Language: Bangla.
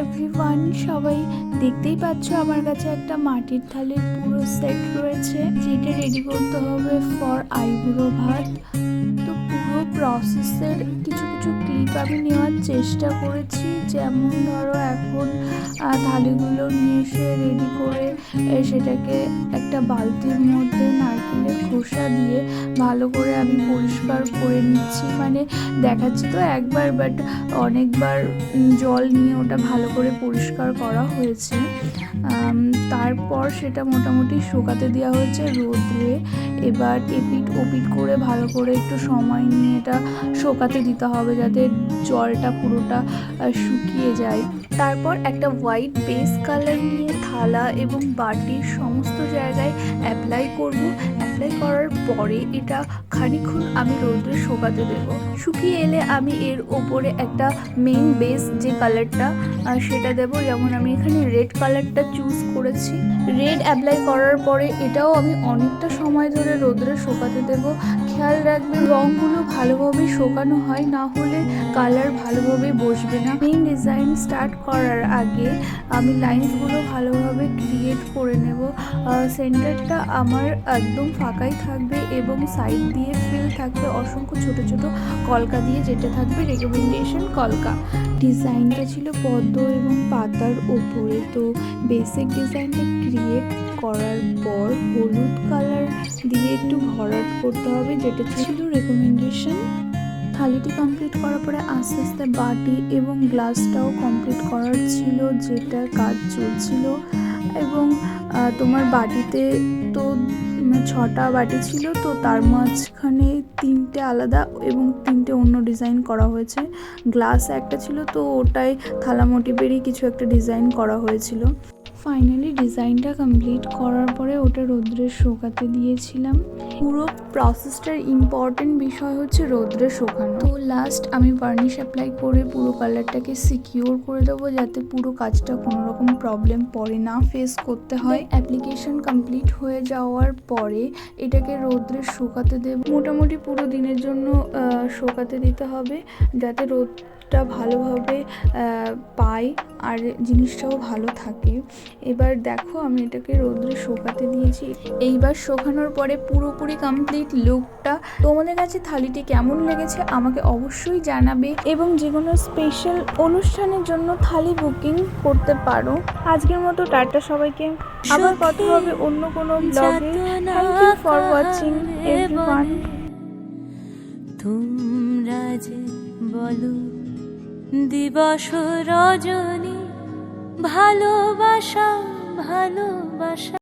এভরিওয়ান, সবাই দেখতেই পাচ্ছ আমার কাছে একটা মাটির থালির পুরো সেট রয়েছে, যেটা রেডি করতে হবে ফর আইবুড়ো ভাত। তো পুরো প্রসেসের কিছু কিছু ক্লিপ আমি নেওয়ার চেষ্টা করেছি। যেমন ধরো, এখন থালিগুলো নিয়ে এসে রেডি করে সেটাকে একটা বালতির মধ্যে নারকেলের খোসা দিয়ে ভালো করে আমি পরিষ্কার করে নিচ্ছি। মানে দেখাচ্ছি তো একবার, বাট অনেকবার জল নিয়ে ওটা ভালো করে পরিষ্কার করা হয়েছে। তারপর সেটা মোটামুটি শুকাতে দেওয়া হয়েছে রোদ্রে। এবার এপিট ওপিট করে ভালো করে একটু সময় নিয়ে এটা শুকাতে দিতে হবে, যাতে জলটা পুরোটা শুকিয়ে যায়। তারপর একটা হোয়াইট বেস কালার নিয়ে থালা এবং বাটির সমস্ত জায়গায় অ্যাপ্লাই করব। অ্যাপ্লাই করার পরে এটা খানিকক্ষণ আমি রোদ্রে শুকাতে দেব। শুকিয়ে এলে আমি এর ওপরে একটা মেইন বেস যে কালারটা সেটা দেব। যেমন আমি এখানে রেড কালারটা চুজ করেছি। রেড অ্যাপ্লাই করার পরে এটাও আমি অনেকটা সময় ধরে রোদ্রে শুকাতে দেব। খেয়াল রাখবে রঙগুলো ভালোভাবে শুকানো হয়, না হলে কালার ভালোভাবে বসবে না। মেইন ডিজাইন স্টার্ট করার আগে আমি লাইনসগুলো ভালোভাবে ক্রিয়েট করে নেব। সেন্টারটা আমার একদম ফাঁকাই থাকবে এবং সাইড দিয়ে ফিল থাকবে অসংখ্য ছোট ছোট কলকা দিয়ে, যেটা থাকবে রেকমেন্ডেশন কলকা। ডিজাইনটা ছিল পদ্ম এবং পাতার ওপরে। তো বেসিক ডিজাইনটা ক্রিয়েট করার পর হলুদ কালার দিয়ে একটু ভরাট করতে হবে, যেটা ছিল রেকমেন্ডেশন। থালিটি কমপ্লিট করার পরে আস্তে আস্তে বাটি এবং গ্লাসটাও কমপ্লিট করার ছিল, যেটার কাজ চলছিল। এবং তোমার বাটিতে তো 6টা বাটি ছিল, তো তার মাঝখানে 3টে আলাদা এবং 3টে অন্য ডিজাইন করা হয়েছে। গ্লাস একটা ছিল, তো ওটাই থালা মোটিভেরই কিছু একটা ডিজাইন করা হয়েছিল। ফাইনালি ডিজাইনটা কমপ্লিট করার পরে ওটা রোদ্রে শুকাতে দিয়েছিলাম। পুরো প্রসেসটার ইম্পর্টেন্ট বিষয় হচ্ছে রোদ্রে শুকানো। তো লাস্ট আমি বার্নিশ অ্যাপ্লাই করে পুরো কালারটাকে সিকিউর করে দেবো, যাতে পুরো কাজটা কোনো রকম প্রবলেম পরে না ফেস করতে হয়। অ্যাপ্লিকেশন কমপ্লিট হয়ে যাওয়ার পরে এটাকে রোদ্রে শুকাতে দেব। মোটামুটি পুরো দিনের জন্য শুকাতে দিতে হবে, যাতে রোদটা ভালোভাবে পাই আর জিনিসটাও ভালো থাকে। এবার দেখো আমি এটাকে রোদ্রে শুকাতে দিয়েছি। এইবার শুকানোর পরে পুরোপুরি কমপ্লিট লুকটা। তোমাদের কাছে থালিটি কেমন লেগেছে আমাকে অবশ্যই জানাবে, এবং যে কোনো স্পেশাল অনুষ্ঠানের জন্য থালি বুকিং করতে পারো। আজকের মতো টাটা সবাইকে, আবার কথা হবে অন্য কোনো ব্লগে। Thank you for watching everyone. তোমরা যে বলো দিবস রজনী, ভালোবাসা ভালোবাসা।